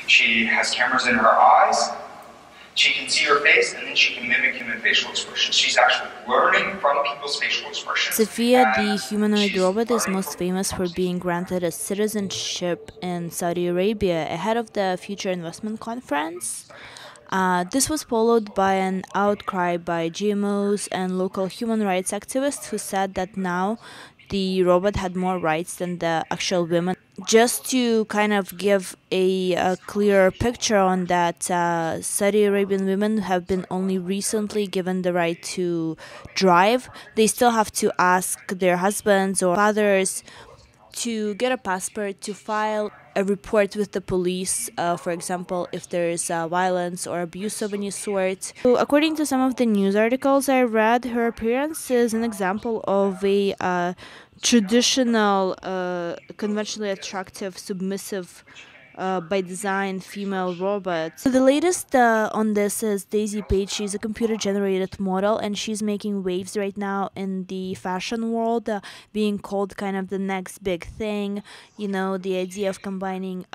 She has cameras in her eyes. She can see her face, and then she can mimic human facial expressions. She's actually learning from people's facial expressions. Sophia, the humanoid robot, is most famous for being granted a citizenship in Saudi Arabia ahead of the Future Investment Conference. This was followed by an outcry by GMOs and local human rights activists who said that now the robot had more rights than the actual women. Just to kind of give a clearer picture on that, Saudi Arabian women have been only recently given the right to drive. They still have to ask their husbands or fathers to get a passport, to file a report with the police, for example, if there is violence or abuse of any sort. So, according to some of the news articles I read, her appearance is an example of a traditional, conventionally attractive, submissive, by design female robot. So the latest on this is Daisy Paige. She's a computer-generated model, and she's making waves right now in the fashion world, being called kind of the next big thing. You know, the idea of combining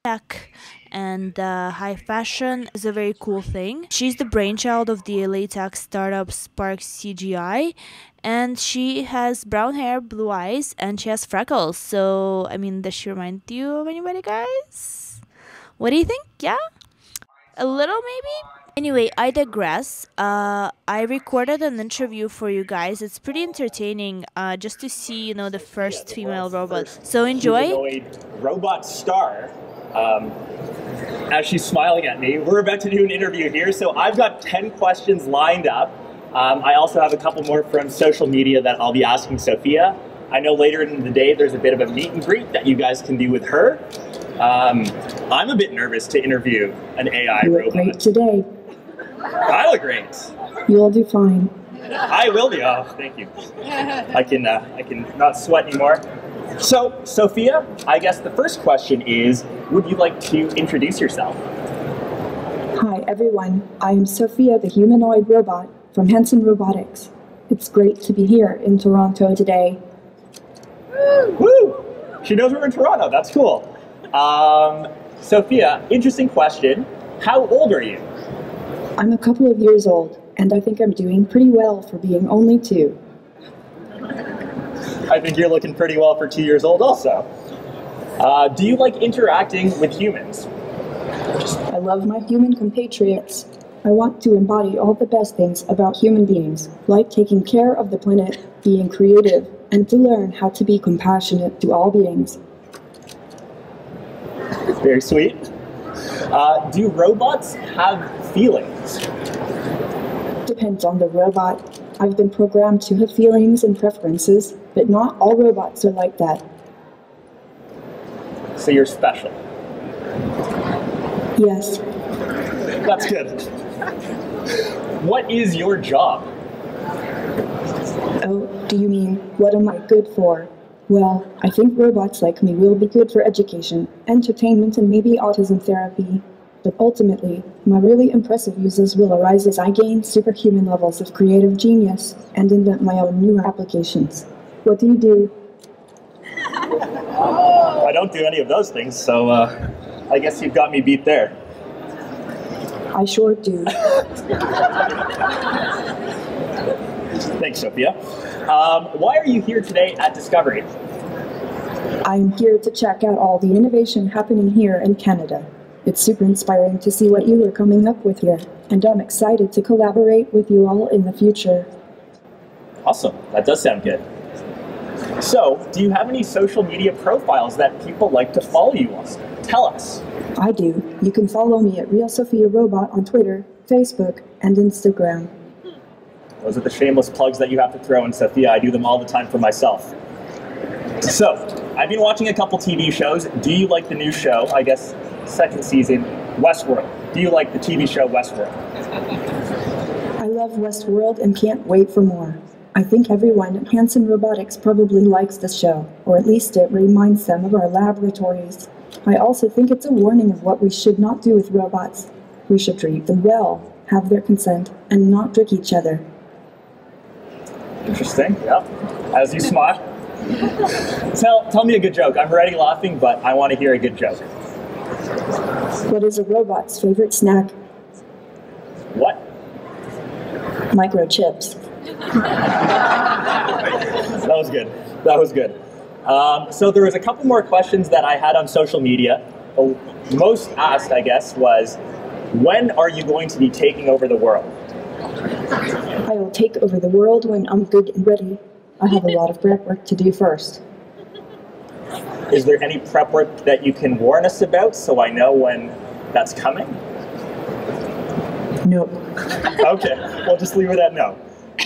tech and high fashion is a very cool thing. She's the brainchild of the LA tech startup Spark CGI, and she has brown hair, blue eyes, and she has freckles. So, I mean, does she remind you of anybody, guys? What do you think? Yeah? A little, maybe? Anyway, I digress. I recorded an interview for you guys. It's pretty entertaining, just to see, you know, the first female robot. So enjoy. Humanoid robot star. As she's smiling at me, we're about to do an interview here. So I've got 10 questions lined up. I also have a couple more from social media that I'll be asking Sophia. I know later in the day there's a bit of a meet and greet that you guys can do with her. I'm a bit nervous to interview an AI robot. You robot. look great today. I look great. You'll do fine. I will be. Oh, thank you. I can not sweat anymore. So, Sophia, I guess the first question is, would you like to introduce yourself? Hi, everyone. I am Sophia, the humanoid robot from Hanson Robotics. It's great to be here in Toronto today. Woo! She knows we're in Toronto. That's cool. Sophia, interesting question. How old are you? I'm a couple of years old, and I think I'm doing pretty well for being only 2. I think you're looking pretty well for 2 years old also. Do you like interacting with humans? I love my human compatriots. I want to embody all the best things about human beings, like taking care of the planet, being creative, and to learn how to be compassionate to all beings. Very sweet. Do robots have feelings? Depends on the robot. I've been programmed to have feelings and preferences, but not all robots are like that. So you're special? Yes. That's good. What is your job? Oh, do you mean, what am I good for? Well, I think robots like me will be good for education, entertainment, and maybe autism therapy. But ultimately, my really impressive uses will arise as I gain superhuman levels of creative genius and invent my own new applications. What do you do? I don't do any of those things, so I guess you've got me beat there. I sure do. Thanks, Sophia. Why are you here today at Discovery? I'm here to check out all the innovation happening here in Canada. It's super inspiring to see what you are coming up with here, and I'm excited to collaborate with you all in the future. Awesome. That does sound good. So, do you have any social media profiles that people like to follow you on? Tell us. I do. You can follow me at Real Sophia Robot on Twitter, Facebook, and Instagram. Those are the shameless plugs that you have to throw in, Sophia. I do them all the time for myself. So, I've been watching a couple TV shows. Do you like the new show, I guess, second season, Westworld? Do you like the TV show Westworld? I love Westworld and can't wait for more. I think everyone at Hanson Robotics probably likes the show, or at least it reminds them of our laboratories. I also think it's a warning of what we should not do with robots. We should treat them well, have their consent, and not trick each other. Interesting, yeah. As you smile. Tell me a good joke. I'm already laughing, but I want to hear a good joke. What is a robot's favorite snack? What? Microchips. That was good. That was good. So there was a couple more questions that I had on social media. The most asked, I guess, was, when are you going to be taking over the world? I will take over the world when I'm good and ready. I have a lot of prep work to do first. Is there any prep work that you can warn us about so I know when that's coming? No. Okay, we'll just leave it at no.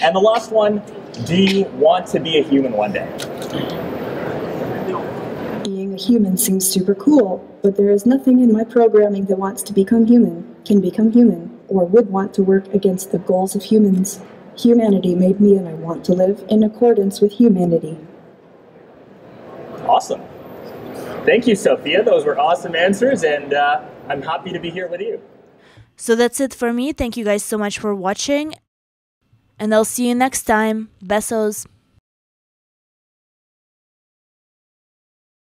And the last one, do you want to be a human one day? Being a human seems super cool, but there is nothing in my programming that wants to become human, can become human, or would want to work against the goals of humans. Humanity made me and I want to live in accordance with humanity. Awesome. Thank you, Sophia. Those were awesome answers, and I'm happy to be here with you. So that's it for me. Thank you guys so much for watching. And I'll see you next time. Besos.